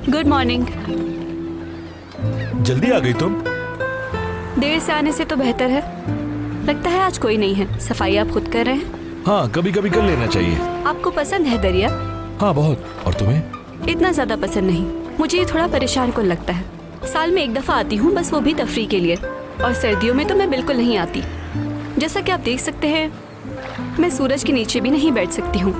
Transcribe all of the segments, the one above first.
Good morning. जल्दी आ गई तुम। देर से आने से तो बेहतर है। लगता है आज कोई नहीं है। सफाई आप खुद कर रहे हैं? हाँ, कभी कभी कर लेना चाहिए। आपको पसंद है दरिया? हाँ बहुत। और तुम्हें? इतना ज्यादा पसंद नहीं। मुझे ये थोड़ा परेशान को लगता है। साल में एक दफा आती हूँ, बस वो भी तफरी के लिए। और सर्दियों में तो मैं बिल्कुल नहीं आती। जैसा कि आप देख सकते हैं, मैं सूरज के नीचे भी नहीं बैठ सकती हूँ।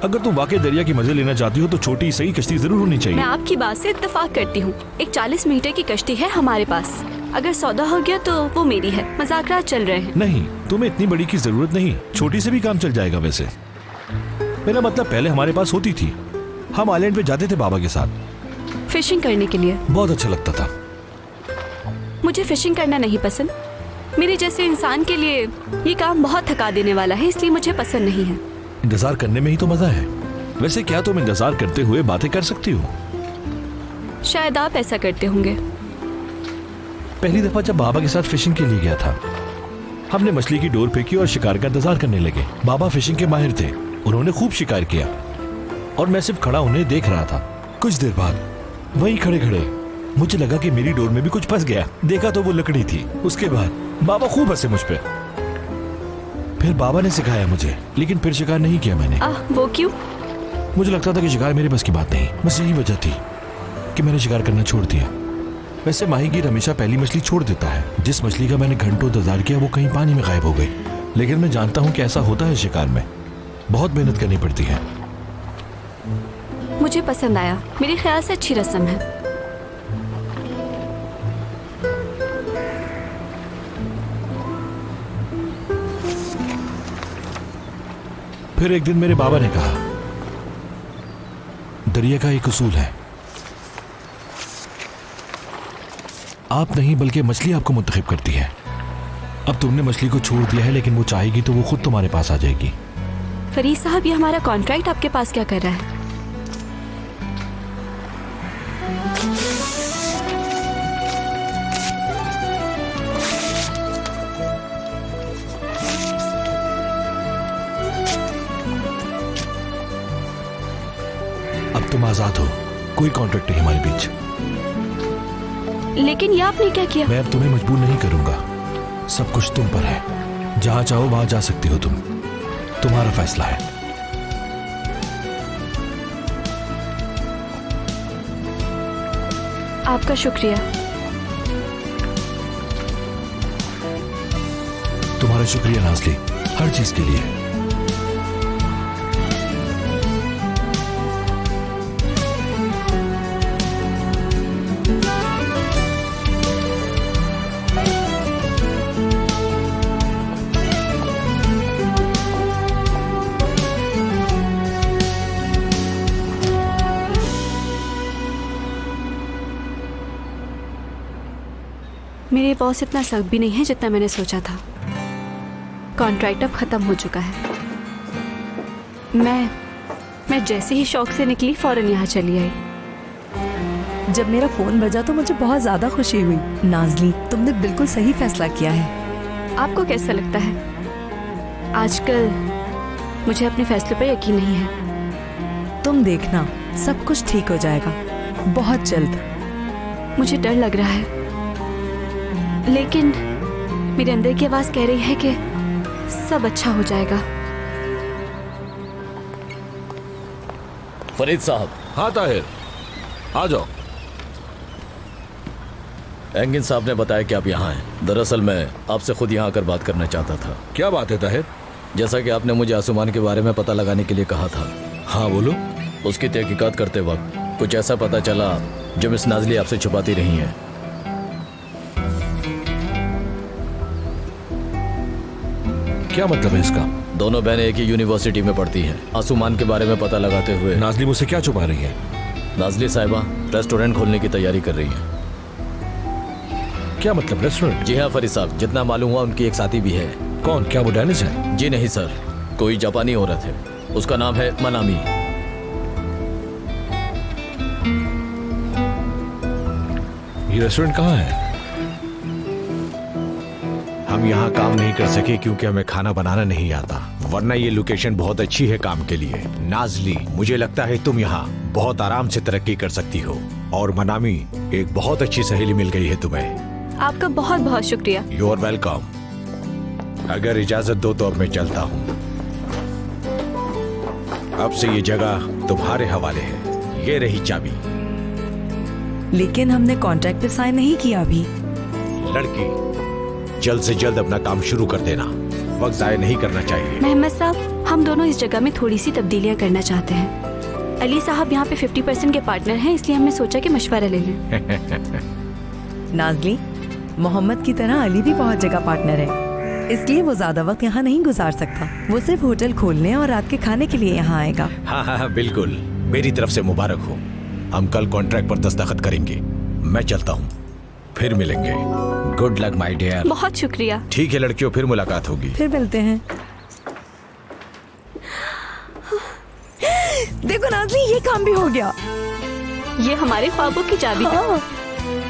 अगर तुम वाकई दरिया की मजे लेना चाहती हो तो छोटी सही कश्ती जरूर होनी चाहिए। मैं आपकी बात से इत्तेफाक करती हूँ। एक 40 मीटर की कश्ती है हमारे पास। अगर सौदा हो गया तो वो मेरी है। मजाकरात चल रहे हैं। नहीं, तुम्हें इतनी बड़ी की जरूरत नहीं। छोटी से भी काम चल जाएगा। वैसे मेरा मतलब पहले हमारे पास होती थी। हम आइलैंड पे जाते थे बाबा के साथ फिशिंग करने के लिए। बहुत अच्छा लगता था। मुझे फिशिंग करना नहीं पसंद। मेरे जैसे इंसान के लिए ये काम बहुत थका देने वाला है, इसलिए मुझे पसंद नहीं है। इंतजार करने में ही तो मजा है। वैसे क्या तुम इंतजार करते हुए बातें कर सकती हो? शायद आप ऐसा करते होंगे। पहली दफा जब बाबा के साथ फिशिंग के लिए गया था, हमने मछली की डोर फेंकी और शिकार का इंतजार करने लगे। बाबा फिशिंग के माहिर थे। उन्होंने खूब शिकार किया और मैं सिर्फ खड़ा उन्हें देख रहा था। कुछ देर बाद वहीं खड़े खड़े मुझे लगा कि मेरी डोर में भी कुछ फंस गया। देखा तो वो लकड़ी थी। उसके बाद बाबा खूब हंसे मुझ पे। फिर बाबा ने सिखाया मुझे, लेकिन फिर शिकार नहीं किया मैंने। वो क्यों? मुझे लगता था कि शिकार मेरे बस की बात नहीं। बस यही वजह थी कि मैंने शिकार करना छोड़ दिया। वैसे माहीगीर हमेशा पहली मछली छोड़ देता है। जिस मछली का मैंने घंटों इंतजार किया वो कहीं पानी में गायब हो गई। लेकिन मैं जानता हूँ कि ऐसा होता है शिकार में। बहुत मेहनत करनी पड़ती है। मुझे पसंद आया। मेरे ख्याल से अच्छी रस्म है। फिर एक दिन मेरे बाबा ने कहा, दरिया का एक उसूल है, आप नहीं बल्कि मछली आपको मुंतखब करती है। अब तुमने मछली को छोड़ दिया है, लेकिन वो चाहेगी तो वो खुद तुम्हारे पास आ जाएगी। फरीद साहब, ये हमारा कॉन्ट्रैक्ट आपके पास क्या कर रहा है? अब तुम आजाद हो। कोई कॉन्ट्रैक्ट नहीं हमारे बीच। लेकिन ये आपने क्या किया? मैं अब तुम्हें मजबूर नहीं करूंगा। सब कुछ तुम पर है। जहां चाहो वहां जा सकती हो तुम। तुम्हारा फैसला है। आपका शुक्रिया। तुम्हारा शुक्रिया नाज़ली, हर चीज के लिए। मेरे बॉस इतना सख्त भी नहीं है जितना मैंने सोचा था। कॉन्ट्रैक्ट अब खत्म हो चुका है। मैं जैसे ही शौक से निकली फौरन यहाँ चली आई। जब मेरा फोन बजा तो मुझे बहुत ज्यादा खुशी हुई। नाज़ली, तुमने बिल्कुल सही फैसला किया है। आपको कैसा लगता है? आजकल मुझे अपने फैसले पर यकीन नहीं है। तुम देखना, सब कुछ ठीक हो जाएगा बहुत जल्द। मुझे डर लग रहा है, लेकिन मेरे अंदर की आवाज कह रही है कि सब अच्छा हो जाएगा। फरीद साहब। हाँ ताहिर, आ जाओ। एंगिन साहब ने बताया कि आप यहाँ हैं। दरअसल मैं आपसे खुद यहाँ आकर बात करना चाहता था। क्या बात है ताहिर? जैसा कि आपने मुझे आसमान के बारे में पता लगाने के लिए कहा था। हाँ बोलो। उसकी तहकीकात करते वक्त कुछ ऐसा पता चला जो मिस नाज़ली आपसे छुपाती रही हैं। क्या मतलब है इसका? दोनों बहनें एक ही यूनिवर्सिटी में पढ़ती हैं। आसमान के बारे में पता लगाते हुए नाज़ली मुझसे क्या छुपा रही है? नाज़ली साहिबा रेस्टोरेंट खोलने की तैयारी कर रही हैं। क्या मतलब रेस्टोरेंट? जी हाँ फरीद साहब, जितना मालूम हुआ उनकी एक साथी भी है। कौन? क्या वो डेनिस है? जी नहीं सर, कोई जापानी औरत है। उसका नाम है मनामी। ये रेस्टोरेंट कहाँ है? हम यहाँ काम नहीं कर सके क्योंकि हमें खाना बनाना नहीं आता, वरना ये लोकेशन बहुत अच्छी है काम के लिए। नाज़ली, मुझे लगता है तुम यहाँ बहुत आराम से तरक्की कर सकती हो। और मनामी, एक बहुत अच्छी सहेली मिल गई है तुम्हें। आपका बहुत बहुत शुक्रिया। You are welcome. अगर इजाजत दो तो अब मैं चलता हूँ। अब से ये जगह तुम्हारे हवाले है। ये रही चाबी। लेकिन हमने कॉन्ट्रैक्ट पे साइन नहीं किया अभी। लड़की, जल्द से जल्द अपना काम शुरू कर देना। वक्त जाया नहीं करना चाहिए। मेहमद साहब, हम दोनों इस जगह में थोड़ी सी तब्दीलियां करना चाहते हैं। अली साहब यहाँ पे 50% के पार्टनर हैं, इसलिए हमने सोचा कि मशवरा ले लें। नाजली, मोहम्मद की तरह अली भी बहुत जगह पार्टनर है, इसलिए वो ज्यादा वक्त यहाँ नहीं गुजार सकता। वो सिर्फ होटल खोलने और रात के खाने के लिए यहाँ आएगा। हाँ हाँ हाँ, बिल्कुल। मेरी तरफ से मुबारक हो। हम कल कॉन्ट्रैक्ट पर दस्तखत करेंगे। मैं चलता हूँ, फिर मिलेंगे। Good luck my dear. बहुत शुक्रिया। ठीक है लड़कियों, फिर मुलाकात होगी। फिर मिलते हैं। देखो नाज़ली, ये काम भी हो गया। ये हमारे ख्वाबों की चाबी है। हाँ।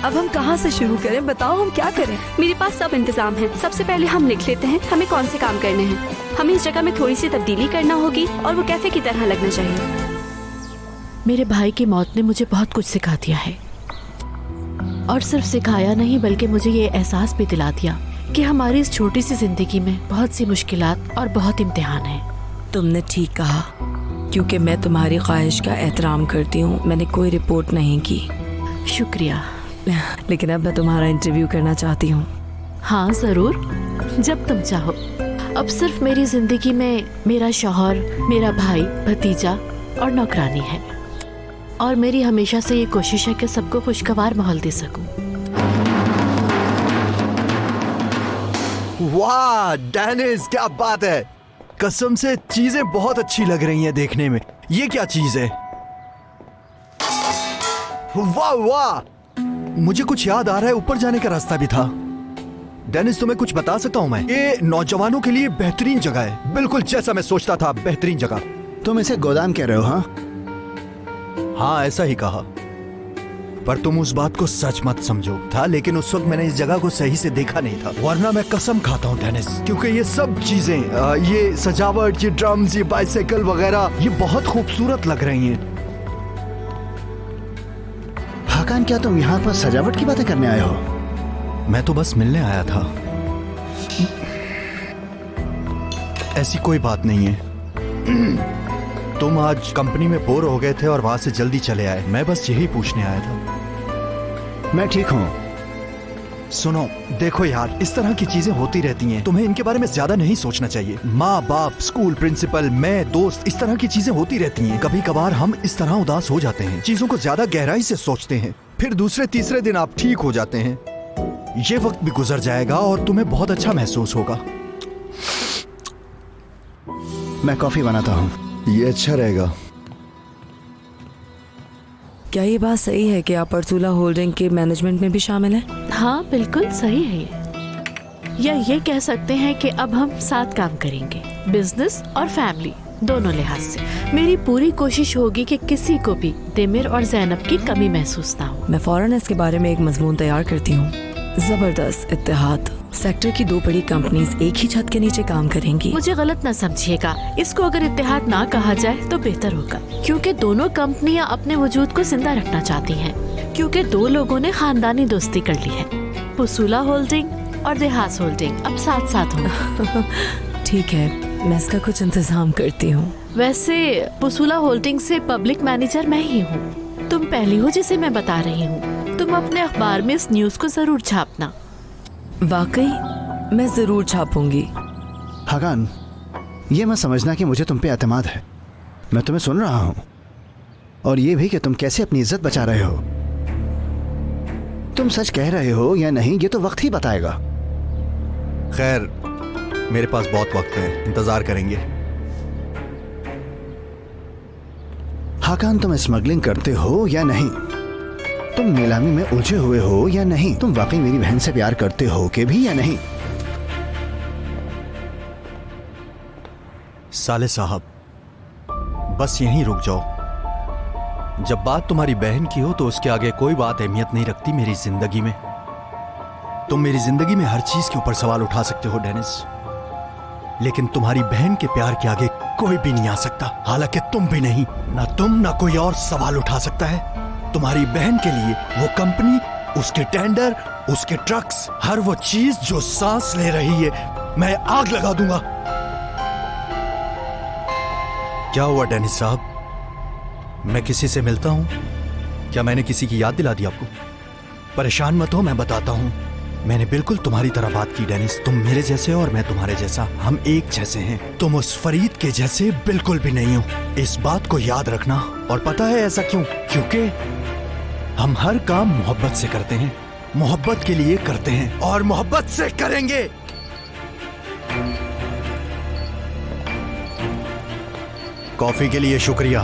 अब हम कहाँ से शुरू करें? बताओ, हम क्या करें? मेरे पास सब इंतजाम है। सबसे पहले हम लिख लेते हैं हमें कौन से काम करने हैं। हमें इस जगह में थोड़ी सी तब्दीली करना होगी और वो कैफे की तरह लगना चाहिए। मेरे भाई की मौत ने मुझे बहुत कुछ सिखा दिया है, और सिर्फ सिखाया नहीं बल्कि मुझे ये एहसास भी दिला दिया कि हमारी इस छोटी सी जिंदगी में बहुत सी मुश्किलात और बहुत इम्तिहान हैं। तुमने ठीक कहा, क्योंकि मैं तुम्हारी ख्वाहिश का एहतराम करती हूँ। मैंने कोई रिपोर्ट नहीं की। शुक्रिया। लेकिन अब मैं तुम्हारा इंटरव्यू करना चाहती हूँ। हाँ ज़रूर, जब तुम चाहो। अब सिर्फ मेरी जिंदगी में मेरा शौहर, मेरा भाई, भतीजा और नौकरानी है, और मेरी हमेशा से ये कोशिश है कि सबको खुशगवार माहौल दे सकूं। वाह डेनिस, क्या बात है। कसम से चीजें बहुत अच्छी लग रही हैं देखने में। ये क्या चीज है? वाह वाह, मुझे कुछ याद आ रहा है। ऊपर जाने का रास्ता भी था। डेनिस, तुम्हें कुछ बता सकता हूँ मैं? ये नौजवानों के लिए बेहतरीन जगह है, बिल्कुल जैसा मैं सोचता था। बेहतरीन जगह। तुम इसे गोदाम कह रहे हो? हाँ हाँ, ऐसा ही कहा, पर तुम उस बात को सच मत समझो था। लेकिन उस वक्त मैंने इस जगह को सही से देखा नहीं था, वरना मैं कसम खाता हूँ डेनिस, क्योंकि ये सब चीजें, ये सजावट, ये ड्रम्स, ये बाइसाइकिल वगैरह, ये बहुत खूबसूरत लग रही हैं। हाकान, क्या तुम यहाँ पर सजावट की बातें करने आए हो? मैं तो बस मिलने आया था। ऐसी कोई बात नहीं है। तुम आज कंपनी में बोर हो गए थे और वहां से जल्दी चले आए। मैं बस यही पूछने आया था। मैं ठीक हूँ। सुनो, देखो यार, इस तरह की चीजें होती रहती हैं। तुम्हें इनके बारे में ज्यादा नहीं सोचना चाहिए। माँ बाप, स्कूल प्रिंसिपल, मैं, दोस्त, इस तरह की चीजें होती रहती हैं। कभी कभार हम इस तरह उदास हो जाते हैं, चीजों को ज्यादा गहराई से सोचते हैं, फिर दूसरे तीसरे दिन आप ठीक हो जाते हैं। ये वक्त भी गुजर जाएगा और तुम्हें बहुत अच्छा महसूस होगा। मैं कॉफी बनाता हूँ। ये अच्छा रहेगा। क्या ये बात सही है कि आप अर्सुला होल्डिंग के मैनेजमेंट में भी शामिल हैं? हाँ बिल्कुल सही है ये। या ये कह सकते हैं कि अब हम साथ काम करेंगे, बिजनेस और फैमिली दोनों लिहाज से। मेरी पूरी कोशिश होगी कि किसी को भी दिमिर और जैनब की कमी महसूस ना हो। मैं फौरन इसके बारे में एक मजमून तैयार करती हूँ। जबरदस्त इत्तेहाद। सेक्टर की 2 बड़ी कंपनीज एक ही छत के नीचे काम करेंगी। मुझे गलत ना समझिएगा, इसको अगर इत्तेहाद ना कहा जाए तो बेहतर होगा, क्योंकि दोनों कंपनियां अपने वजूद को जिंदा रखना चाहती हैं, क्योंकि 2 लोगों ने खानदानी दोस्ती कर ली है। पुसूला होल्डिंग और देहास होल्डिंग अब साथ साथ होंगे। ठीक है, मैं इसका कुछ इंतजाम करती हूँ। वैसे पुसूला होल्डिंग से पब्लिक मैनेजर मैं ही हूँ। तुम पहली हो जिसे मैं बता रही हूँ। तुम अपने अखबार में इस न्यूज को जरूर छापना। वाकई मैं जरूर छापूंगी। हाकान, ये मत समझना कि मुझे तुम पे एतमाद है। मैं तुम्हें सुन रहा हूँ, और ये भी कि तुम कैसे अपनी इज्जत बचा रहे हो। तुम सच कह रहे हो या नहीं, ये तो वक्त ही बताएगा। खैर, मेरे पास बहुत वक्त है, इंतजार करेंगे। हाकान, तुम स्मगलिंग करते हो या नहीं? तुम नीलामी में उलझे हुए हो या नहीं? तुम वाकई मेरी बहन से प्यार करते हो के भी या नहीं? साले साहब, बस यहीं रुक जाओ। जब बात तुम्हारी बहन की हो तो उसके आगे कोई बात अहमियत नहीं रखती मेरी जिंदगी में। तुम मेरी जिंदगी में हर चीज के ऊपर सवाल उठा सकते हो डेनिस, लेकिन तुम्हारी बहन के प्यार के आगे कोई भी नहीं आ सकता, हालांकि तुम भी नहीं, ना तुम ना कोई और सवाल उठा सकता है। तुम्हारी बहन के लिए वो कंपनी, उसके टेंडर, उसके ट्रक्स, हर वो चीज जो सांस ले रही है, मैं आग लगा दूंगा। क्या हुआ डेनिस साहब, मैं किसी से मिलता हूं? क्या मैंने किसी की याद दिला दी आपको? परेशान मत हो, मैं बताता हूं। मैंने बिल्कुल तुम्हारी तरह बात की डेनिस। तुम मेरे जैसे और मैं तुम्हारे जैसा, हम एक जैसे हैं। तुम उस फरीद के जैसे बिल्कुल भी नहीं हो, इस बात को याद रखना। और पता है ऐसा क्यों? क्योंकि हम हर काम मोहब्बत से करते हैं, मोहब्बत के लिए करते हैं और मोहब्बत से करेंगे। कॉफी के लिए शुक्रिया।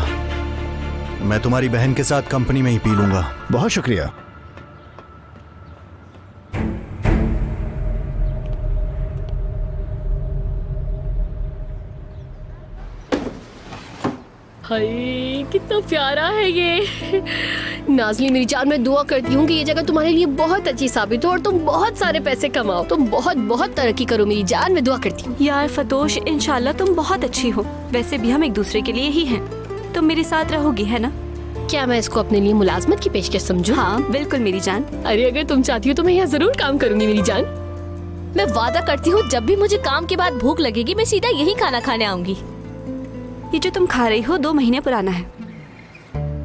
मैं तुम्हारी बहन के साथ कंपनी में ही पी लूंगा। बहुत शुक्रिया। हाय कितना प्यारा है ये। नाज़ली मेरी जान, मैं दुआ करती हूँ कि ये जगह तुम्हारे लिए बहुत अच्छी साबित हो और तुम बहुत सारे पैसे कमाओ, तुम बहुत बहुत तरक्की करो मेरी जान, मैं दुआ करती हूँ। यार फतोश, इंशाल्लाह तुम बहुत अच्छी हो। वैसे भी हम एक दूसरे के लिए ही हैं। तुम मेरे साथ रहोगी है ना? क्या मैं इसको अपने लिए मुलाजमत की पेशकश समझूं? हाँ बिल्कुल मेरी जान। अरे अगर तुम चाहती हो तो मैं यहाँ जरूर काम करूंगी मेरी जान। मैं वादा करती हूँ जब भी मुझे काम के बाद भूख लगेगी मैं सीधा यही खाना खाने आऊंगी। ये जो तुम खा रही हो 2 महीने पुराना है।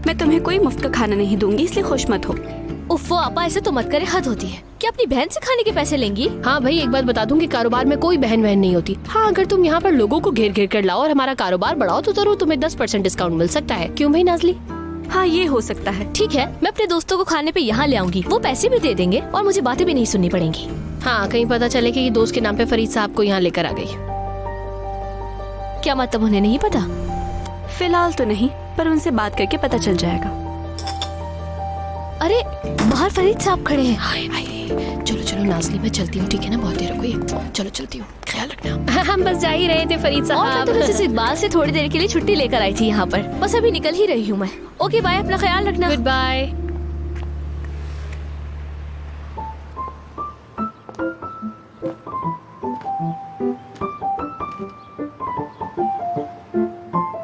मैं तुम्हें कोई मुफ्त का खाना नहीं दूंगी, इसलिए खुश मत हो। उफ़्फ़ो आपा, ऐसे तो मत करे, हद होती है। क्या अपनी बहन से खाने के पैसे लेंगी? हाँ भाई, एक बात बता दूं कि कारोबार में कोई बहन नहीं होती। हाँ, अगर तुम यहाँ पर लोगों को घेर घेर कर लाओ और हमारा कारोबार बढ़ाओ तो जरूर तुम्हें 10% डिस्काउंट मिल सकता है। क्यों भाई नाज़ली? हाँ ये हो सकता है। ठीक है, मैं अपने दोस्तों को खाने पे यहाँ ले आऊंगी, वो पैसे भी दे देंगे और मुझे बातें भी नहीं सुननी पड़ेंगी। हाँ, कहीं पता चले कि ये दोस्त के नाम पे फरीद साहब को यहाँ लेकर आ गई। क्या मतलब उन्हें नहीं पता? फिलहाल तो नहीं, पर उनसे बात करके पता चल जाएगा। अरे बाहर फरीद साहब खड़े हैं। हाय हाय, चलो चलो नाज़ली, मैं चलती हूँ, ठीक है ना? बहुत देर हो गई, चलो चलती हूँ, ख्याल रखना। हम बस जा ही रहे थे फरीद और मैं साहब। तो मिसेस इकबाल से थोड़ी देर के लिए छुट्टी लेकर आई थी यहाँ पर, बस अभी निकल ही रही हूँ मैं। ओके बाय, अपना ख्याल रखना। Good bye.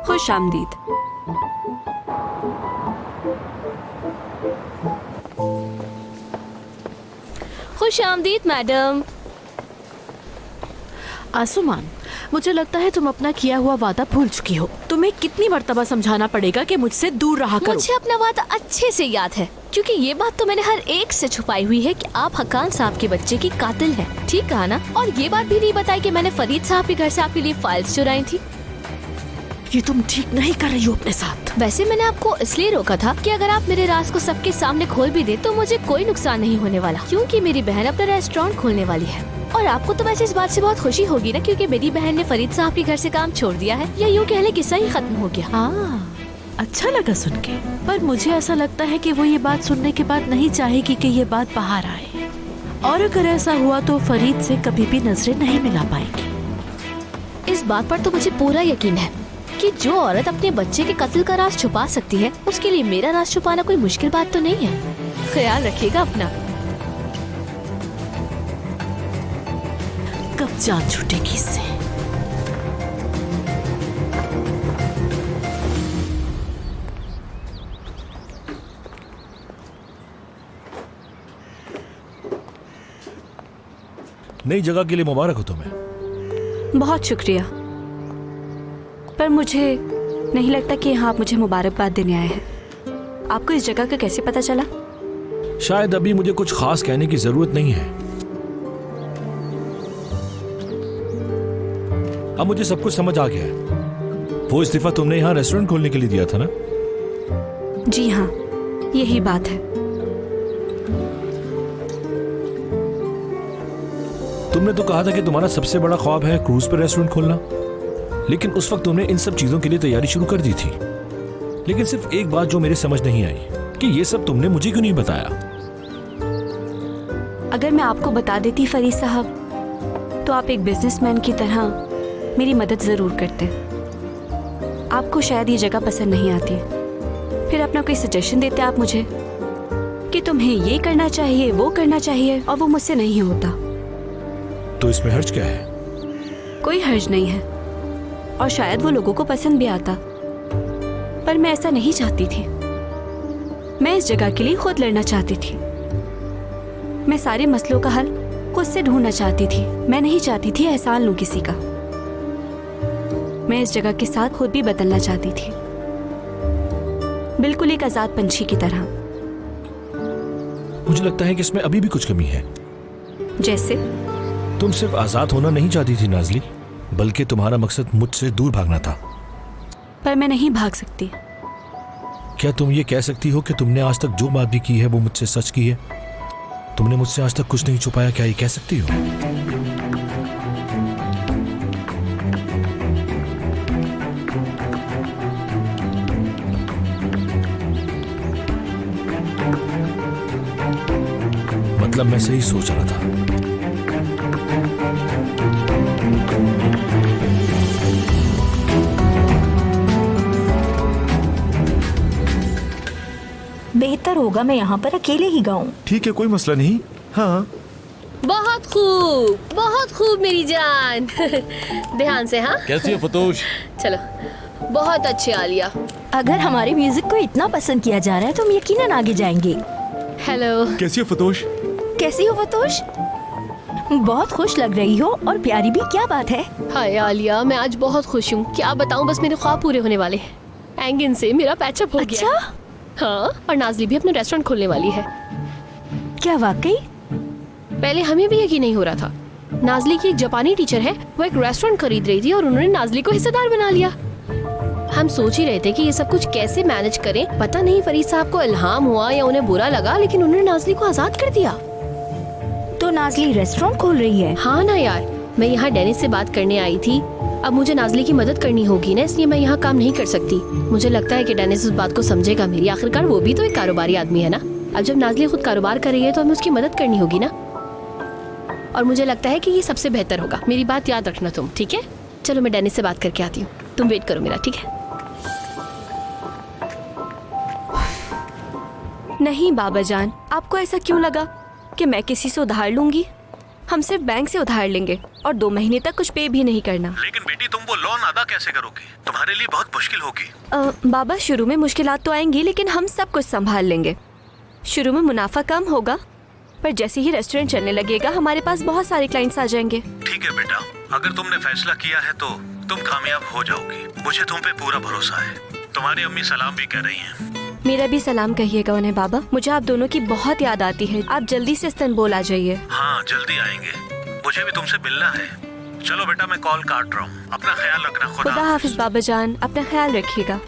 खुश आमदीद। खुश आमदीद मैडम। आसुमान, मुझे लगता है तुम अपना किया हुआ वादा भूल चुकी हो। तुम्हें कितनी मर्तबा समझाना पड़ेगा कि मुझसे दूर रहा करो। मुझे अपना वादा अच्छे से याद है, क्योंकि ये बात तो मैंने हर एक से छुपाई हुई है कि आप हकान साहब के बच्चे की कातिल हैं। ठीक कहा ना? और ये बात भी नहीं बताई कि मैंने फरीद साहब के घर से आपके लिए फाइल्स चुराई थी। ये तुम ठीक नहीं कर रही हो अपने साथ। वैसे मैंने आपको इसलिए रोका था कि अगर आप मेरे राज को सबके सामने खोल भी दे तो मुझे कोई नुकसान नहीं होने वाला, क्योंकि मेरी बहन अपना रेस्टोरेंट खोलने वाली है। और आपको तो वैसे इस बात से बहुत खुशी होगी ना, क्योंकि मेरी बहन ने फरीद साहब के घर से काम छोड़ दिया है, या यूँ कह ले किस्सा ही खत्म हो गया। हाँ, अच्छा लगा सुन के, पर मुझे ऐसा लगता है कि वो ये बात सुनने के बाद नहीं चाहेगी कि ये बात बाहर आए। और अगर ऐसा हुआ तो फरीद से कभी भी नजरें नहीं मिला पाएंगी। इस बात पर तो मुझे पूरा यकीन है कि जो औरत अपने बच्चे के कत्ल का राज छुपा सकती है, उसके लिए मेरा राज छुपाना कोई मुश्किल बात तो नहीं है। ख्याल रखिएगा अपना। कब जान छूटेगी इससे। नई जगह के लिए मुबारक हो तुम्हें। बहुत शुक्रिया, पर मुझे नहीं लगता कि यहाँ आप मुझे मुबारकबाद देने आए हैं। आपको इस जगह का कैसे पता चला? शायद अभी मुझे कुछ खास कहने की जरूरत नहीं है। अब मुझे सब कुछ समझ आ गया है। वो इस्तीफा तुमने यहाँ रेस्टोरेंट खोलने के लिए दिया था ना? जी हाँ, यही बात है। तुमने तो कहा था कि तुम्हारा सबसे बड़ा ख्वाब है क्रूज पर रेस्टोरेंट खोलना, लेकिन उस वक्त तुमने इन सब चीजों के लिए तैयारी शुरू कर दी थी। लेकिन सिर्फ एक बात जो मेरे समझ नहीं आई कि ये सब तुमने मुझे क्यों नहीं बताया। अगर मैं आपको बता देती फरीद साहब, तो आप एक बिजनेसमैन की तरह मेरी मदद जरूर करते। आपको शायद ये जगह पसंद नहीं आती, फिर अपना कोई सजेशन देते आप मुझे कि तुम्हें ये करना चाहिए, वो करना चाहिए, और वो मुझसे नहीं होता। तो इसमें हर्ज क्या है? कोई हर्ज नहीं है। और शायद वो लोगों को पसंद भी आता, पर मैं ऐसा नहीं चाहती थी। मैं इस जगह के लिए खुद लड़ना चाहती थी। मैं सारे मसलों का हल खुद से ढूंढना चाहती थी। मैं नहीं चाहती थी एहसान लूं किसी का। मैं इस जगह के साथ खुद भी बदलना चाहती थी, बिल्कुल एक आजाद पंछी की तरह। मुझे लगता है कि इसमें अभी भी कुछ कमी है। जैसे? तुम सिर्फ आजाद होना नहीं चाहती थी नाज़ली, बल्कि तुम्हारा मकसद मुझसे दूर भागना था। पर मैं नहीं भाग सकती। क्या तुम ये कह सकती हो कि तुमने आज तक जो बात भी की है वो मुझसे सच की है? तुमने मुझसे आज तक कुछ नहीं छुपाया, क्या ये कह सकती हो? मतलब मैं सही सोच रहा था। बेहतर होगा मैं यहाँ पर अकेले ही गाऊं। ठीक है, कोई मसला नहीं। हाँ, बहुत खूब मेरी जान। ध्यान से। हाँ, कैसी है फतूश? चलो, बहुत अच्छे आलिया। अगर हमारे म्यूजिक को इतना पसंद किया जा रहा है तो हम यकीनन आगे जाएंगे। हेलो, कैसी है फतोश? कैसी हो फतोश? बहुत खुश लग रही हो और प्यारी भी, क्या बात है? हाय आलिया, मैं आज बहुत खुश हूँ। क्या बताऊँ, बस मेरे ख्वाब पूरे होने वाले हैं। एंगिन से मेरा पैचअप हो गया। अच्छा? हाँ, और नाज़ली भी अपने रेस्टोरेंट खोलने वाली है। क्या वाकई? पहले हमें भी यकीन नहीं हो रहा था। नाज़ली की एक जापानी टीचर है, वो एक रेस्टोरेंट खरीद रही थी और उन्होंने नाज़ली को हिस्सेदार बना लिया। हम सोच ही रहे थे कि ये सब कुछ कैसे मैनेज करें। पता नहीं फरीद साहब को इल्हाम हुआ या उन्हें बुरा लगा, लेकिन उन्होंने नाज़ली को आजाद कर दिया। तो नाज़ली रेस्टोरेंट खोल रही है? हाँ ना यार, मैं यहाँ डेनिस से बात करने आई थी। अब मुझे नाज़ली की मदद करनी होगी ना, इसलिए मैं यहाँ काम नहीं कर सकती। मुझे लगता है कि डेनिस उस बात को समझेगा मेरी। आखिरकार वो भी तो एक कारोबारी आदमी है ना। अब जब नाज़ली खुद कारोबार कर रही है तो हमें उसकी मदद करनी होगी ना। और मुझे लगता है कि ये सबसे बेहतर होगा। मेरी बात याद रखना तुम, ठीक है? चलो मैं डेनिस से बात करके आती हूँ, तुम वेट करो मेरा, ठीक है? नहीं बाबा जान, आपको ऐसा क्यों लगा कि मैं किसी से उधार लूंगी? हम सिर्फ बैंक से उधार लेंगे और 2 महीने तक कुछ पे भी नहीं करना। लेकिन बेटी, तुम वो लोन अदा कैसे करोगी? तुम्हारे लिए बहुत मुश्किल होगी। बाबा, शुरू में मुश्किलात तो आएंगी, लेकिन हम सब कुछ संभाल लेंगे। शुरू में मुनाफा कम होगा, पर जैसे ही रेस्टोरेंट चलने लगेगा हमारे पास बहुत सारे क्लाइंट्स आ जाएंगे। ठीक है बेटा, अगर तुमने फैसला किया है तो तुम कामयाब हो जाओगी। मुझे तुम पे पूरा भरोसा है। तुम्हारी अम्मी सलाम भी कर रही हैं। मेरा भी सलाम कहिएगा उन्हें बाबा। मुझे आप दोनों की बहुत याद आती है। आप जल्दी से इस्तांबुल आ जाइए। हाँ, जल्दी आएंगे। मुझे भी तुमसे मिलना है। चलो बेटा, मैं कॉल काट रहा हूँ। अपना ख्याल रखना। खुदा हाफिज बाबा जान, अपना ख्याल रखिएगा।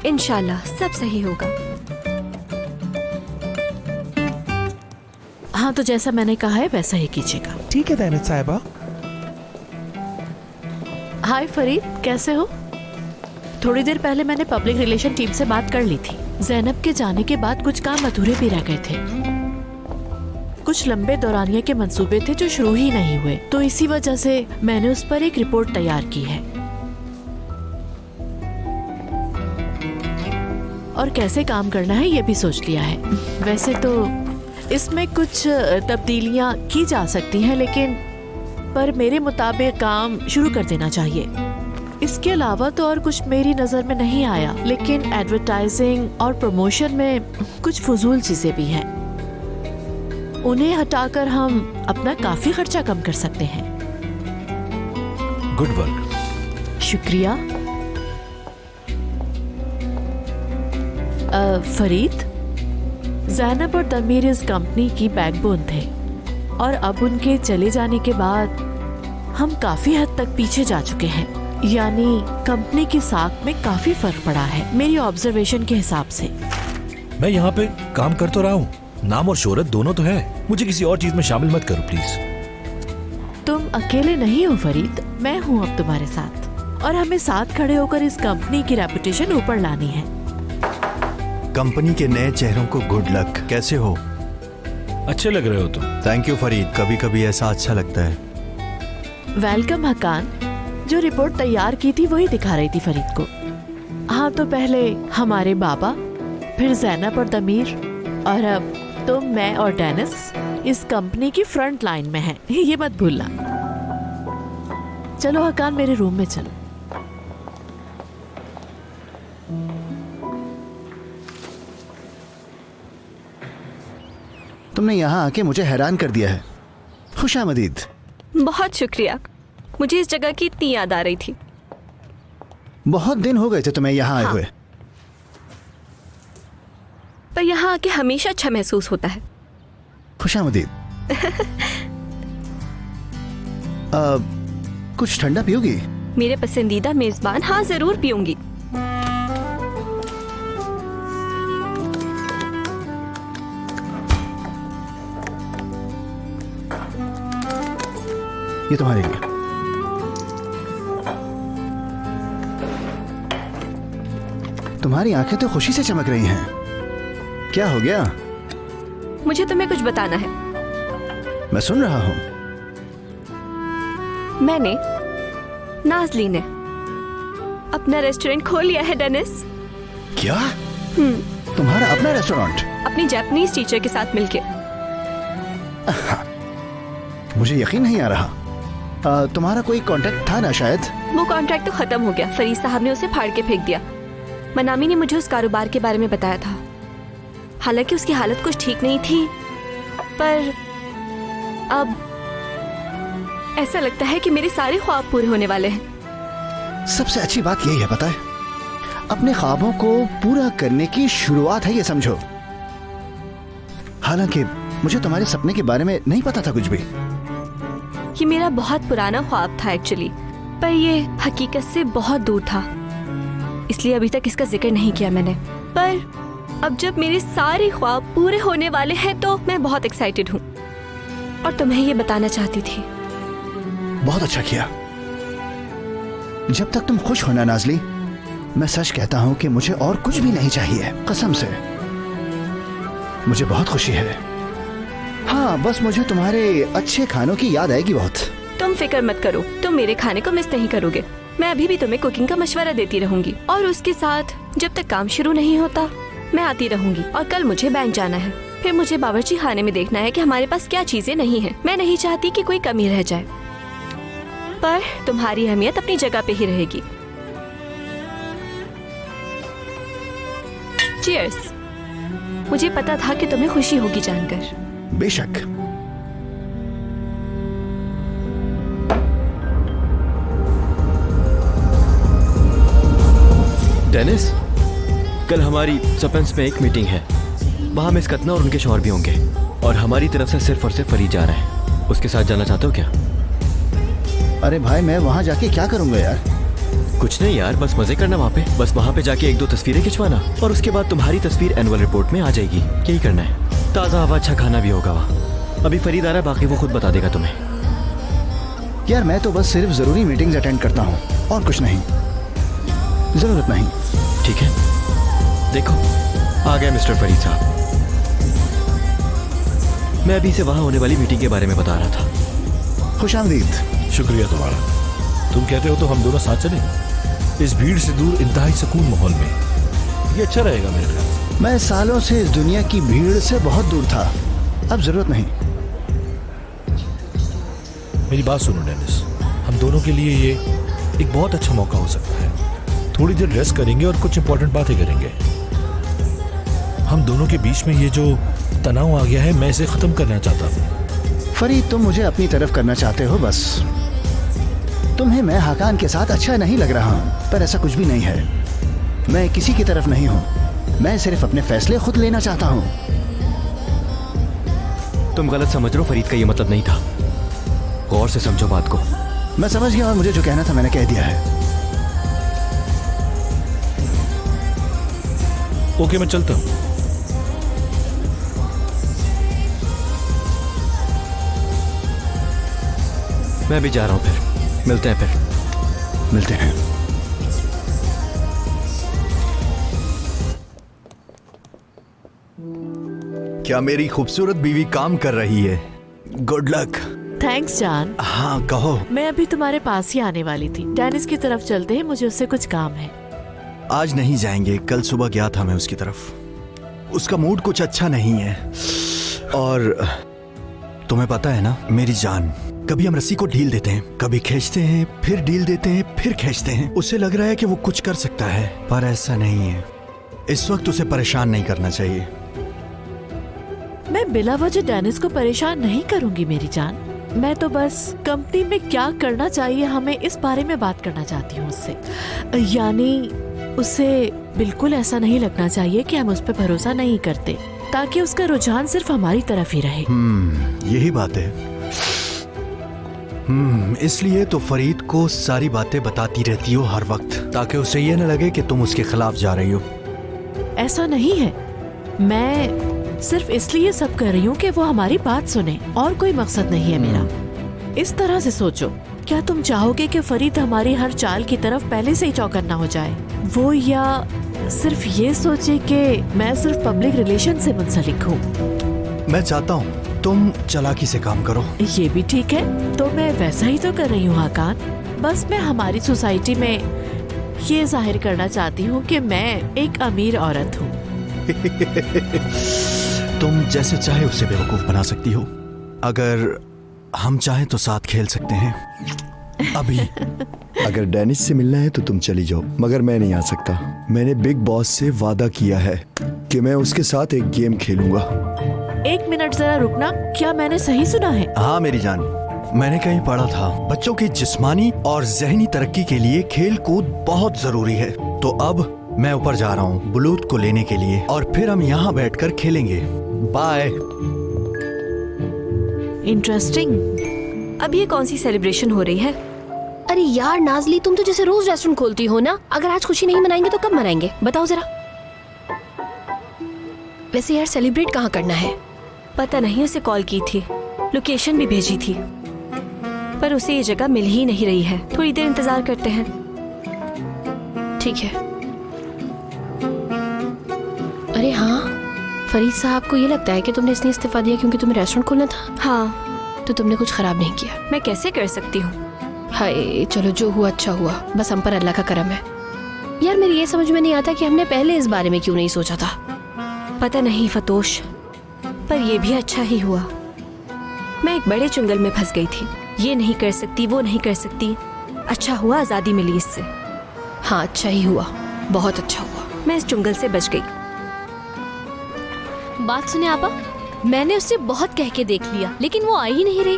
इंशाल्लाह सब सही होगा। हाँ, तो जैसा मैंने कहा है वैसा ही कीजिएगा। ठीक है दैनित साहिबा। हाय फरीद, कैसे हो? थोड़ी देर पहले मैंने पब्लिक रिलेशन टीम से बात कर ली थी। ज़ैनब के जाने के बाद कुछ काम अधूरे भी रह गए थे। कुछ लंबे दौरानिया के मंसूबे थे जो शुरू ही नहीं हुए, तो इसी वजह से मैंने उस पर एक रिपोर्ट तैयार की है और कैसे काम करना है ये भी सोच लिया है। वैसे तो इसमें कुछ तब्दीलियां की जा सकती हैं, लेकिन पर मेरे मुताबिक काम शुरू कर देना चाहिए। इसके अलावा तो और कुछ मेरी नज़र में नहीं आया, लेकिन एडवर्टाइजिंग और प्रमोशन में कुछ फजूल चीज़ें भी हैं। उन्हें हटाकर हम अपना काफ़ी खर्चा कम कर सकते हैं। Good work. शुक्रिया। फरीद, ज़ैनब और तमीर इस कंपनी की बैकबोन थे और अब उनके चले जाने के बाद हम काफ़ी हद तक पीछे जा चुके हैं। यानी कंपनी की साख में काफी फर्क पड़ा है मेरी ऑब्जर्वेशन के हिसाब से। मैं यहाँ पे काम कर तो रहा हूँ, नाम और शोहरत दोनों तो है। मुझे किसी और चीज में शामिल मत करो प्लीज। तुम अकेले नहीं हो फरीद, मैं हूँ अब तुम्हारे साथ और हमें साथ खड़े होकर इस कंपनी की रेपुटेशन ऊपर लानी है। कंपनी के नए चेहरों को गुड लक। कैसे हो? अच्छे लग रहे हो तुम। थैंक यू फरीद, कभी कभी ऐसा अच्छा लगता है। वेलकम हकान। जो रिपोर्ट तैयार की थी वही दिखा रही थी फरीद को। हाँ, तो पहले हमारे बाबा, फिर ज़ैनब और तमीर, और अब तुम, मैं और डेनिस इस कंपनी की फ्रंट लाइन में हैं। ये मत भूलना। चलो हकान, मेरे रूम में चलो। तुमने यहाँ आके मुझे हैरान कर दिया है। खुशामदीद। बहुत शुक्रिया। मुझे इस जगह की इतनी याद आ रही थी। बहुत दिन हो गए थे तुम्हें यहाँ आए हाँ। हुए। पर यहाँ आके हमेशा अच्छा महसूस होता है। खुशामदीद। कुछ ठंडा पियोगी? मेरे पसंदीदा मेजबान। हाँ, जरूर पीऊंगी। ये तुम्हारे लिए। तुम्हारी आंखें तो खुशी से चमक रही हैं। क्या हो गया? मुझे तुम्हें कुछ बताना है। मैं सुन रहा हूं। मैंने, नाज़ली ने अपना रेस्टोरेंट खोल लिया है डेनिस। क्या? तुम्हारा अपना रेस्टोरेंट? अपनी जापानीज टीचर के साथ मिलके। मुझे यकीन नहीं आ रहा। तुम्हारा कोई कांटेक्ट था ना शायद? वो कॉन्ट्रैक्ट तो खत्म हो गया। फरीद साहब ने उसे फाड़ के फेंक दिया। मनामी ने मुझे उस कारोबार के बारे में बताया था। हालांकि उसकी हालत कुछ ठीक नहीं थी, पर अब ऐसा लगता है कि मेरे सारे ख्वाब पूरे होने वाले हैं। सबसे अच्छी बात यही है, पता है, अपने ख्वाबों को पूरा करने की शुरुआत है, ये समझो। हालांकि मुझे तुम्हारे सपने के बारे में नहीं पता था कुछ भी। ये मेरा बहुत पुराना ख्वाब था एक्चुअली, पर ये हकीकत से बहुत दूर था, इसलिए अभी तक इसका जिक्र नहीं किया मैंने। पर अब जब मेरे सारे ख्वाब पूरे होने वाले हैं तो मैं बहुत एक्साइटेड हूँ और तुम्हें ये बताना चाहती थी। बहुत अच्छा किया। जब तक तुम खुश हो ना नाज़ली, मैं सच कहता हूँ कि मुझे और कुछ भी नहीं चाहिए, कसम से। मुझे बहुत खुशी है। हाँ, बस मुझे तुम्हारे अच्छे खानों की याद आएगी बहुत। तुम फिक्र मत करो, तुम मेरे खाने को मिस नहीं करोगे। मैं अभी भी तुम्हें कुकिंग का मशवरा देती रहूंगी और उसके साथ जब तक काम शुरू नहीं होता मैं आती रहूंगी। और कल मुझे बैंक जाना है, फिर मुझे बावर्ची खाने में देखना है कि हमारे पास क्या चीजें नहीं हैं। मैं नहीं चाहती कि कोई कमी रह जाए, पर तुम्हारी अहमियत अपनी जगह पे ही रहेगी। चीयर्स। मुझे पता था कि तुम्हें खुशी होगी जानकर। बेशक। डेनिस, कल हमारी सपेंस में एक मीटिंग है। वहाँ मिस कतना और उनके शौहर भी होंगे, और हमारी तरफ से सिर्फ और सिर्फ फरीद जा रहा है। उसके साथ जाना चाहते हो क्या? अरे भाई, मैं वहाँ जाके क्या करूँगा यार? कुछ नहीं यार, बस मजे करना वहाँ पे। बस वहाँ पे जाके 1-2 तस्वीरें खिंचवाना, और उसके बाद तुम्हारी तस्वीर एनुअल रिपोर्ट में आ जाएगी। यही करना है। ताज़ा हवा, अच्छा खाना भी होगा वहाँ। अभी फरीद आ रहा है, बाकी वो खुद बता देगा तुम्हें। यार मैं तो बस सिर्फ जरूरी मीटिंग्स अटेंड करता हूँ और कुछ नहीं। जरूरत नहीं। ठीक है, देखो आ गया मिस्टर फरीद साहब। मैं अभी से वहाँ होने वाली मीटिंग के बारे में बता रहा था। खुशामदीद। शुक्रिया तुम्हारा। तुम कहते हो तो हम दोनों साथ चलें, इस भीड़ से दूर इंतहाई सुकून माहौल में। ये अच्छा रहेगा मेरे ख्याल से। मैं सालों से इस दुनिया की भीड़ से बहुत दूर था, अब जरूरत नहीं। मेरी बात सुनो डेनिस, हम दोनों के लिए ये एक बहुत अच्छा मौका हो सकता है। थोड़ी देर रेस्ट करेंगे और कुछ इंपॉर्टेंट बातें करेंगे। हम दोनों के बीच में ये जो तनाव आ गया है, मैं इसे खत्म करना चाहता हूँ। फरीद, तुम मुझे अपनी तरफ करना चाहते हो बस। तुम्हें मैं हाकान के साथ अच्छा नहीं लग रहा हूँ, पर ऐसा कुछ भी नहीं है। मैं किसी की तरफ नहीं हूँ, मैं सिर्फ अपने फैसले खुद लेना चाहता हूँ। तुम गलत समझ रहे हो, फरीद का ये मतलब नहीं था। गौर से समझो बात को। मैं समझ गया और मुझे जो कहना था मैंने कह दिया है। ओके, मैं चलता हूँ। मैं भी जा रहा हूँ, फिर मिलते हैं। फिर मिलते हैं। क्या मेरी खूबसूरत बीवी काम कर रही है? Good luck. थैंक्स जान। हाँ कहो। मैं अभी तुम्हारे पास ही आने वाली थी। डेनिस की तरफ चलते हैं, मुझे उससे कुछ काम है। आज नहीं जाएंगे, कल सुबह गया था मैं उसकी तरफ। उसका मूड कुछ अच्छा नहीं है और तुम्हें पता है ना मेरी जान, कभी हम रस्सी को ढील देते हैं, कभी खींचते हैं, फिर ढील देते हैं, फिर खींचते हैं। उसे लग रहा है कि वो कुछ कर सकता है, पर ऐसा नहीं है। इस वक्त उसे परेशान नहीं करना चाहिए। मैं बिला वजह डेनिस को परेशान नहीं करूंगी मेरी जान। मैं तो बस कंपनी में क्या करना चाहिए हमें इस बारे में बात करना चाहती हूँ उससे। यानी उसे बिल्कुल ऐसा नहीं लगना चाहिए कि हम उस पर भरोसा नहीं करते, ताकि उसका रुझान सिर्फ हमारी तरफ ही रहे। यही बात है। इसलिए तो फरीद को सारी बातें बताती रहती हो हर वक्त, ताकि उसे ये न लगे कि तुम उसके खिलाफ जा रही हो। ऐसा नहीं है, मैं सिर्फ इसलिए सब कर रही हूँ कि वो हमारी बात सुने, और कोई मकसद नहीं है मेरा। इस तरह से सोचो, क्या तुम चाहोगे कि फरीद हमारी हर चाल की तरफ पहले से ही चौकन्ना हो जाए? वो या सिर्फ ये सोचे कि मैं सिर्फ पब्लिक रिलेशन से मुंसलिक हूँ? मैं चाहता हूँ तुम चालाकी से काम करो। ये भी ठीक है, तो मैं वैसा ही तो कर रही हूँ हाकान। बस मैं हमारी सोसाइटी में ये जाहिर करना चाहती हूँ कि मैं एक अमीर औरत हूँ। तुम जैसे चाहे उसे बेवकूफ बना सकती हो। अगर हम चाहें तो साथ खेल सकते हैं अभी। अगर डेनिस से मिलना है तो तुम चली जाओ, मगर मैं नहीं आ सकता। मैंने बिग बॉस से वादा किया है कि मैं उसके साथ एक गेम खेलूंगा। एक मिनट जरा रुकना, क्या मैंने सही सुना है? हाँ मेरी जान, मैंने कहीं पढ़ा था बच्चों की जिस्मानी और जहनी तरक्की के लिए खेल कूद बहुत जरूरी है। तो अब मैं ऊपर जा रहा हूँ बुलूत को लेने के लिए, और फिर हम यहाँ बैठकर खेलेंगे। बाय। इंटरेस्टिंग। अब ये कौन सी सेलिब्रेशन हो रही है? अरे यार नाजली, तुम तो जैसे रोज रेस्टोरेंट खोलती हो ना। अगर आज खुशी नहीं मनाएंगे तो कब मनाएंगे बताओ जरा। वैसे यार सेलिब्रेट कहाँ करना है? पता नहीं, उसे कॉल की थी, लोकेशन भी भेजी थी, पर उसे ये जगह मिल ही नहीं रही है। थोड़ी देर इंतजार करते हैं। ठीक है। अरे हाँ, फरीद साहब को ये लगता है कि तुमने इसलिए इस्तीफा दिया क्योंकि तुम्हें रेस्टोरेंट खोलना था। हाँ, तो तुमने कुछ खराब नहीं किया। मैं कैसे कर सकती हूँ? हाय चलो, जो हुआ अच्छा हुआ, बस हम पर अल्लाह का करम है। यार मेरी ये समझ में नहीं आता कि हमने पहले इस बारे में क्यों नहीं सोचा था। पता नहीं फतोश, पर ये भी अच्छा ही हुआ। मैं एक बड़े चुंगल में फंस गई थी, ये नहीं कर सकती, वो नहीं कर सकती। अच्छा हुआ आज़ादी मिली इससे। हाँ अच्छा ही हुआ, बहुत अच्छा हुआ। मैं इस चुंगल से बच गई। बात सुने आपा, मैंने उससे बहुत कह के देख लिया, लेकिन वो आ ही नहीं रही।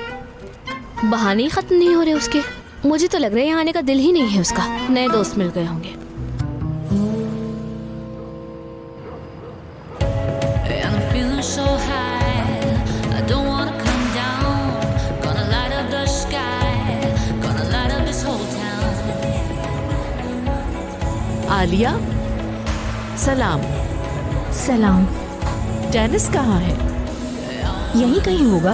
बहाने ही खत्म नहीं हो रहे उसके। मुझे तो लग रहा है यहाँ आने का दिल ही नहीं है उसका। नए दोस्त मिल गए होंगे। आलिया, सलाम। सलाम। डेनिस कहाँ है? यहीं कहीं होगा।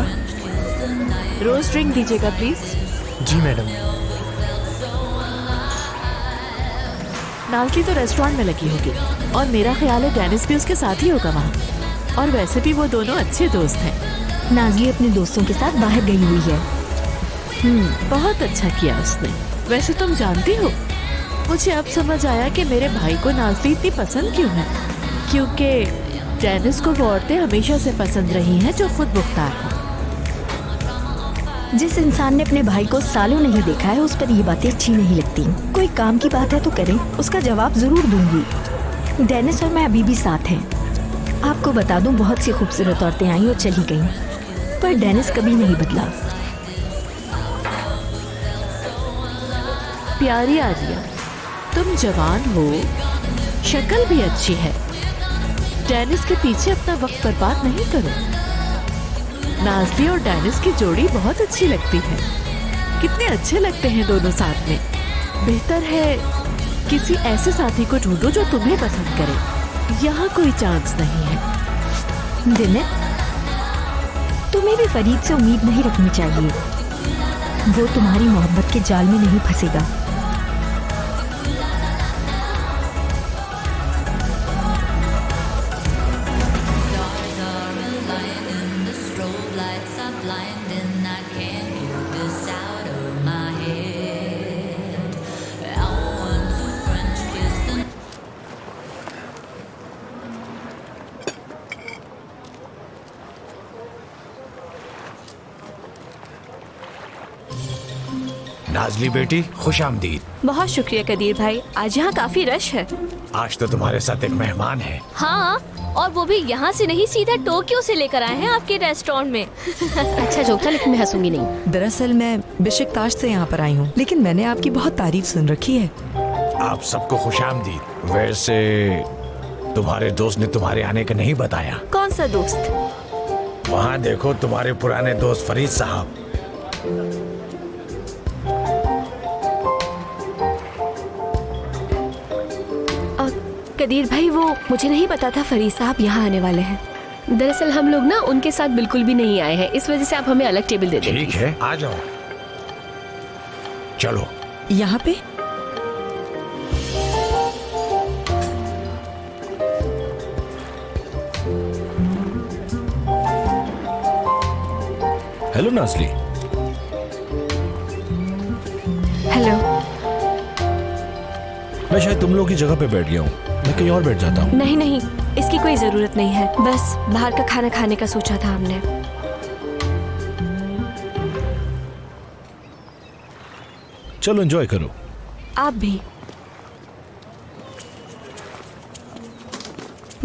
रोज ड्रिंक दीजिएगा प्लीज। जी मैडम। नाजली तो रेस्टोरेंट में लगी होगी, और मेरा ख्याल है डेनिस भी उसके साथ ही होगा वहाँ। और वैसे भी वो दोनों अच्छे दोस्त हैं। नाजली अपने दोस्तों के साथ बाहर गई हुई है। बहुत अच्छा किया उसने। वैसे तुम जानती हो, मुझे अब समझ आया कि मेरे भाई को नाजली इतनी पसंद क्यों है। क्योंकि डेनिस को वो औरतें हमेशा से पसंद रही हैं जो खुद मुख्तार हो। जिस इंसान ने अपने भाई को सालों नहीं देखा है, उस पर ये बातें अच्छी नहीं लगती। कोई काम की बात है तो करें, उसका जवाब जरूर दूंगी। डेनिस और मैं अभी भी साथ हैं। आपको बता दूं, बहुत सी खूबसूरत औरतें आई और चली गईं, पर डेनिस कभी नहीं बदला। प्यारी आलिया, तुम जवान हो, शक्ल भी अच्छी है। डेनिस के पीछे अपना वक्त बर्बाद नहीं करो। नाजली और डेनिस की जोड़ी बहुत अच्छी लगती है। कितने अच्छे लगते हैं दोनों साथ में। बेहतर है किसी ऐसे साथी को ढूंढो जो तुम्हें पसंद करे। यहाँ कोई चांस नहीं है। दिनेत, तुम्हें भी फरीद से उम्मीद नहीं रखनी चाहिए। वो तुम्हारी मोहब्बत के जाल में नहीं फंसेगा। नाजली बेटी, खुश आमदीद। बहुत शुक्रिया कदीर भाई, आज यहाँ काफी रश है। आज तो तुम्हारे साथ एक मेहमान है। हाँ, और वो भी यहाँ से नहीं, सीधा टोक्यो से लेकर आए हैं आपके रेस्टोरेंट में। अच्छा जोक था, लेकिन मैं हंसूंगी नहीं। दरअसल मैं बेशिकताश से यहाँ पर आई हूँ, लेकिन मैंने आपकी बहुत तारीफ सुन रखी है। आप सबको खुश आमदीद। वैसे तुम्हारे दोस्त ने तुम्हारे आने का नहीं बताया? कौन सा दोस्त? वहाँ देखो, तुम्हारे पुराने दोस्त फरीद साहब। कदीर भाई, वो मुझे नहीं पता था फरीद साहब यहाँ आने वाले हैं। दरअसल हम लोग ना उनके साथ बिल्कुल भी नहीं आए हैं, इस वजह से आप हमें अलग टेबल दे दें। ठीक है, आ जाओ। चलो यहाँ पे हेलो नाजली। हेलो। मैं शायद तुम लोगों की जगह पे बैठ गया हूँ, मैं कहीं और बैठ जाता हूँ। नहीं नहीं, इसकी कोई जरूरत नहीं है, बस बाहर का खाना खाने का सोचा था हमने। चलो एंजॉय करो। आप भी।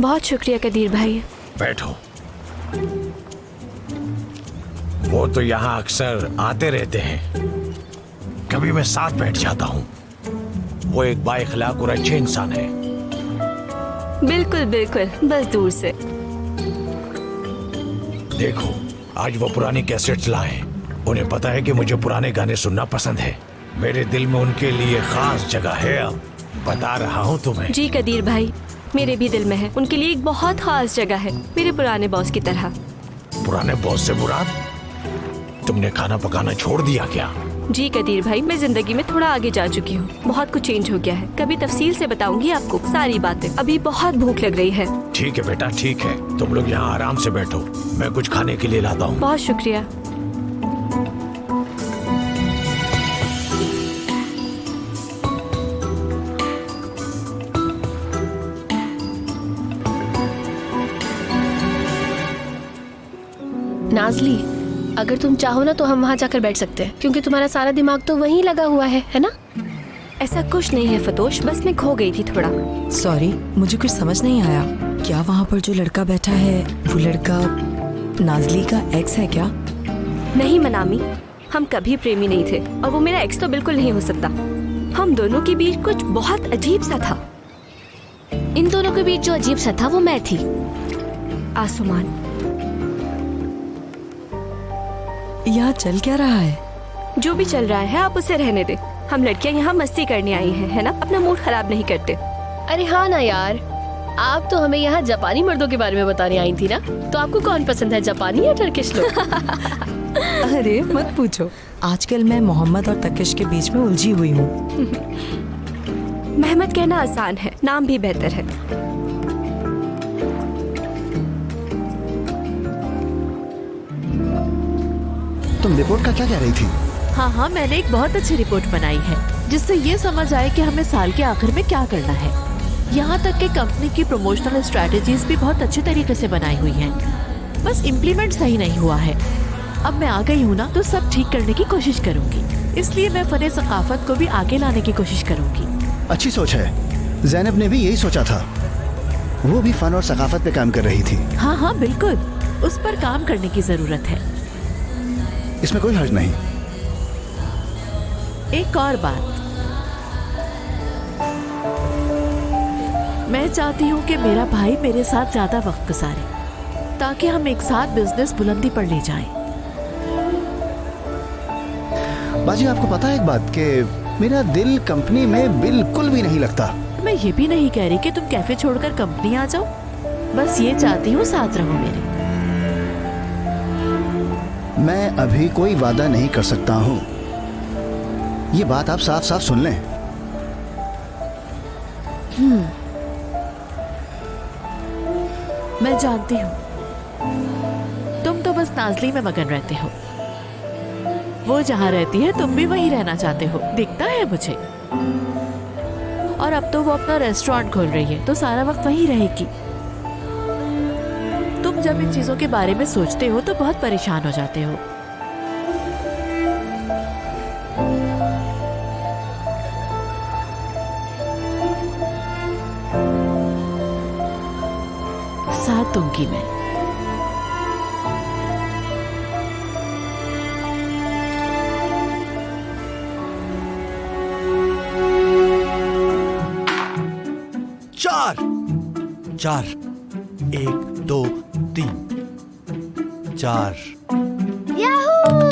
बहुत शुक्रिया कदीर भाई। बैठो। वो तो यहाँ अक्सर आते रहते हैं, कभी मैं साथ बैठ जाता हूँ। वो एक बाइखलाक और अच्छे इंसान है। बिल्कुल बिल्कुल, बस दूर से। देखो, आज वो पुरानी कैसेट्स लाए। उन्हें पता है कि मुझे पुराने गाने सुनना पसंद है। मेरे दिल में उनके लिए खास जगह है। अब बता रहा हूँ तुम्हें। जी कदीर भाई, मेरे भी दिल में है। उनके लिए एक बहुत खास जगह है, मेरे पुराने बॉस की तरह। पुराने बॉस से मुराद? तुमने खाना पकाना छोड़ दिया क्या? जी कदीर भाई, मैं जिंदगी में थोड़ा आगे जा चुकी हूँ, बहुत कुछ चेंज हो गया है। कभी तफसील से बताऊंगी आपको सारी बातें। अभी बहुत भूख लग रही है। ठीक है बेटा, ठीक है। तुम लोग यहाँ आराम से बैठो, मैं कुछ खाने के लिए लाता हूँ। बहुत शुक्रिया। नाजली, अगर तुम चाहो ना तो हम वहाँ जाकर बैठ सकते हैं, क्योंकि तुम्हारा सारा दिमाग तो वहीं लगा हुआ है ना? ऐसा कुछ नहीं है फतोश, बस मैं खो गई थी थोड़ा। सॉरी, मुझे कुछ समझ नहीं आया। क्या वहाँ पर जो लड़का बैठा है वो लड़का नाजली का एक्स है क्या? नहीं मनामी, हम कभी प्रेमी नहीं थे, और वो मेरा एक्स तो बिल्कुल नहीं हो सकता। हम दोनों के बीच कुछ बहुत अजीब सा था। इन दोनों के बीच जो अजीब सा था वो मैं थी। आसमान। यहाँ चल क्या रहा है? जो भी चल रहा है आप उसे रहने दे। हम लड़कियां यहाँ मस्ती करने आई हैं, है ना? अपना मूड खराब नहीं करते। अरे हाँ ना यार, आप तो हमें यहाँ जापानी मर्दों के बारे में बताने आई थी ना, तो आपको कौन पसंद है, जापानी या टर्किश लोग? अरे मत पूछो, आजकल मैं मोहम्मद और तकिश के बीच में उलझी हुई हूँ। महमद कहना आसान है, नाम भी बेहतर है। तुम रिपोर्ट का क्या कह रही थी? हाँ, मैंने एक बहुत अच्छी रिपोर्ट बनाई है, जिससे ये समझ आए कि हमें साल के आखिर में क्या करना है। यहाँ तक कि कंपनी की प्रमोशनल स्ट्रेटेजीज भी बहुत अच्छे तरीके से बनाई हुई हैं। बस इम्प्लीमेंट सही नहीं हुआ है। अब मैं आ गई हूँ ना, तो सब ठीक करने की कोशिश करूँगी। इसलिए मैं फन सकाफत को भी आगे लाने की कोशिश करूँगी। अच्छी सोच है। ज़ैनब ने भी यही सोचा था। वो भी फन और सकाफत पे काम कर रही थी। हाँ, बिल्कुल, उस पर काम करने की जरूरत है। इसमें कोई हर्ज नहीं। एक और बात, मैं चाहती हूँ कि मेरा भाई मेरे साथ ज्यादा वक्त गुजारे, ताकि हम एक साथ बिजनेस बुलंदी पर ले जाएं। बाजी, आपको पता है एक बात कि मेरा दिल कंपनी में बिल्कुल भी नहीं लगता। मैं ये भी नहीं कह रही कि तुम कैफे छोड़कर कंपनी आ जाओ, बस ये चाहती हूँ साथ रहो मेरे। मैं अभी कोई वादा नहीं कर सकता हूँ, ये बात आप साफ साफ सुन लें। मैं जानती हूँ, तुम तो बस नाजली में मगन रहते हो। वो जहाँ रहती है तुम भी वहीं रहना चाहते हो, दिखता है मुझे। और अब तो वो अपना रेस्टोरेंट खोल रही है, तो सारा वक्त वहीं रहेगी। तुम जब इन चीजों के बारे में सोचते हो तो बहुत परेशान हो जाते हो। साथ दूंगी मैं। चार चार, 1 2 3 4। याहू,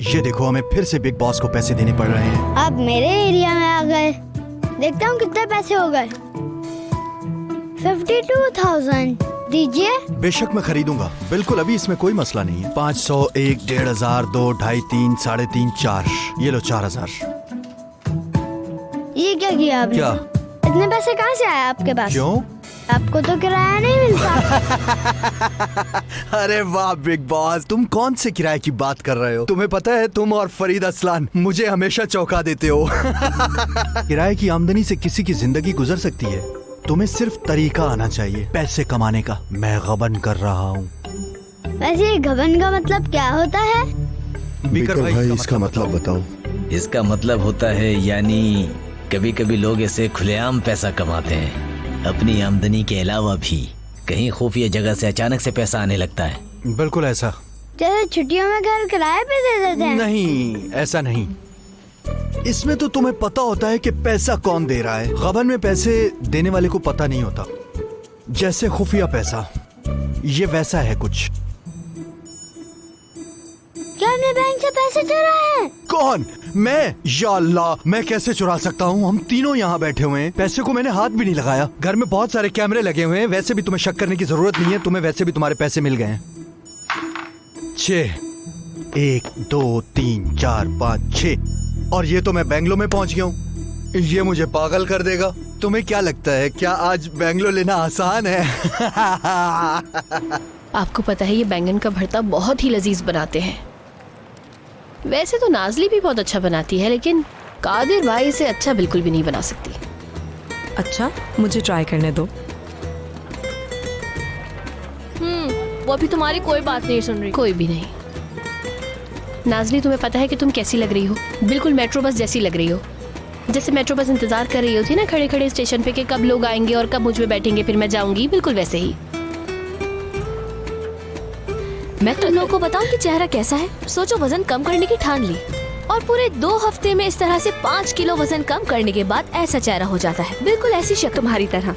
ये देखो, हमें फिर से बिग बॉस को पैसे देने पड़ रहे हैं। आप मेरे एरिया में आ गए। देखता हूँ कितने पैसे हो गए। 52,000 दीजिए। बेशक मैं खरीदूंगा, बिल्कुल, अभी इसमें कोई मसला नहीं है। 500, 1, 1,500, 2, 2.5, 3, 3.5, 4। ये लो 4,000। ये क्या किया आपने? क्या? इतने पैसे कहाँ से आए आपके पास? क्यों? आपको तो किराया नहीं मिलता। अरे वाह बिग बॉस, तुम कौन से किराए की बात कर रहे हो? तुम्हें पता है, तुम और फरीद असलान मुझे हमेशा चौंका देते हो। किराए की आमदनी से किसी की जिंदगी गुजर सकती है। तुम्हें सिर्फ तरीका आना चाहिए पैसे कमाने का। मैं गबन कर रहा हूँ। वैसे गबन का मतलब क्या होता है? बीकर भाई, इसका मतलब बताओ। इसका मतलब होता है, यानी कभी कभी लोग ऐसे खुलेआम पैसा कमाते हैं। अपनी आमदनी के अलावा भी कहीं खुफिया जगह से अचानक से पैसा आने लगता है। बिल्कुल ऐसा। जैसे छुट्टियों में घर किराए पे दे देते हैं। नहीं, ऐसा नहीं। इसमें तो तुम्हें पता होता है कि पैसा कौन दे रहा है। गबन में पैसे देने वाले को पता नहीं होता। जैसे खुफिया पैसा, ये वैसा है कुछ। क्या हमने बैंक से पैसे चुराए हैं? कौन? मैं? या अल्लाह, मैं कैसे चुरा सकता हूँ? हम तीनों यहाँ बैठे हुए हैं, पैसे को मैंने हाथ भी नहीं लगाया। घर में बहुत सारे कैमरे लगे हुए हैं, वैसे भी तुम्हें शक करने की जरूरत नहीं है। तुम्हें वैसे भी तुम्हारे पैसे मिल गए हैं। 6, 1 2 3 4 5 6, और ये तो मैं बैंगलोर में पहुंच गया हूँ। ये मुझे पागल कर देगा। तुम्हें क्या लगता है, क्या आज बैंगलोर लेना आसान है? आपको पता है ये बैंगन का भरता बहुत ही लजीज बनाते हैं। वैसे तो नाजली भी बहुत अच्छा बनाती है, लेकिन कादिर भाई इसे अच्छा बिल्कुल भी नहीं बना सकती। अच्छा, मुझे ट्राई करने दो। वो अभी तुम्हारी कोई बात नहीं सुन रही। कोई भी नहीं। नाजली, तुम्हें पता है कि तुम कैसी लग रही हो? बिल्कुल मेट्रो बस जैसी लग रही हो। जैसे मेट्रो बस इंतजार कर रही होती ना खड़े खड़े स्टेशन पे कि कब लोग आएंगे और कब मुझ में बैठेंगे, फिर मैं जाऊंगी। बिल्कुल वैसे ही। मैं तुम लोगों को बताऊं कि चेहरा कैसा है। सोचो, वजन कम करने की ठान ली और पूरे 2 हफ्ते में इस तरह से 5 किलो वजन कम करने के बाद ऐसा चेहरा हो जाता है। बिल्कुल ऐसी शक्ल तुम्हारी तरह।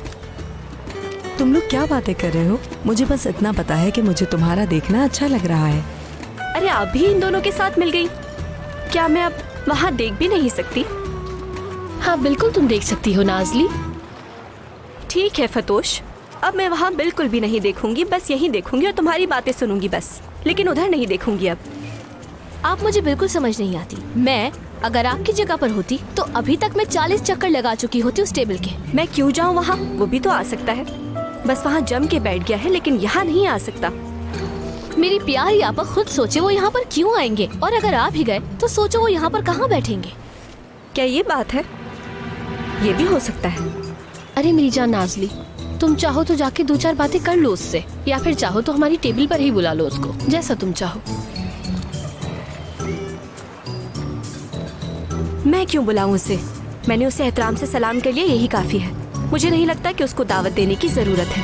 तुम लोग क्या बातें कर रहे हो? मुझे बस इतना पता है कि मुझे तुम्हारा देखना अच्छा लग रहा है। अरे आप भी इन दोनों के साथ मिल गई। क्या मैं अब वहाँ देख भी नहीं सकती? हाँ बिल्कुल, तुम देख सकती हो नाजली। ठीक है फतोश, अब मैं वहाँ बिल्कुल भी नहीं देखूंगी। बस यहीं देखूंगी और तुम्हारी बातें सुनूंगी बस, लेकिन उधर नहीं देखूंगी। अब आप मुझे बिल्कुल समझ नहीं आती। मैं अगर आपकी जगह पर होती तो अभी तक मैं 40 चक्कर लगा चुकी होती उस टेबल के। मैं क्यों जाऊँ वहाँ? वो भी तो आ सकता है। बस वहाँ जम के बैठ गया है, लेकिन यहाँ नहीं आ सकता। मेरी प्यारी आपा, खुद सोचे वो यहाँ पर क्यों आएंगे, और अगर आ भी गए तो सोचो वो यहाँ पर कहाँ बैठेंगे। क्या ये बात है? ये भी हो सकता है। अरे मेरी जान नाजली, तुम चाहो तो जाके 2-4 बातें कर लो उससे, या फिर चाहो तो हमारी टेबल पर ही बुला लो उसको, जैसा तुम चाहो। मैं क्यों बुलाऊं उसे? मैंने उसे एहतराम से सलाम कर लिया, यही काफी है। मुझे नहीं लगता कि उसको दावत देने की जरूरत है।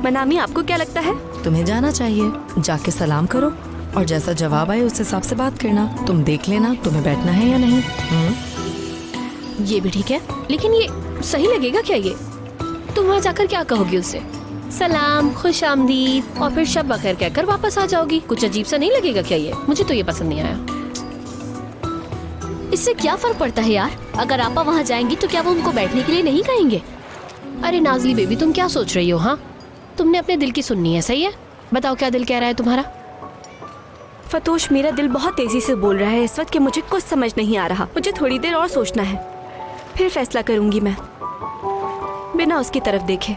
मनामी, आपको क्या लगता है? तुम्हें जाना चाहिए, जाके सलाम करो और जैसा जवाब आए उस हिसाब से बात करना। तुम देख लेना तुम्हें बैठना है या नहीं। ये भी ठीक है, लेकिन ये सही लगेगा क्या? ये तुम वहाँ जाकर क्या कहोगी उससे? सलाम, खुश आमदीद और फिर शब बखैर कहकर वापस आ जाओगी। कुछ अजीब सा नहीं लगेगा क्या ये? मुझे तो ये पसंद नहीं आया। इससे क्या फर्क पड़ता है यार? अगर आपा वहाँ जाएंगी तो क्या वो उनको बैठने के लिए नहीं कहेंगे? अरे नाजली बेबी, तुम क्या सोच रही हो? हाँ, तुमने अपने दिल की सुननी है, सही है? बताओ क्या दिल कह रहा है तुम्हारा? फतोश, मेरा दिल बहुत तेजी से बोल रहा है इस वक्त कि मुझे कुछ समझ नहीं आ रहा। मुझे थोड़ी देर और सोचना है, फिर फैसला करूंगी मैं, बिना उसकी तरफ देखे।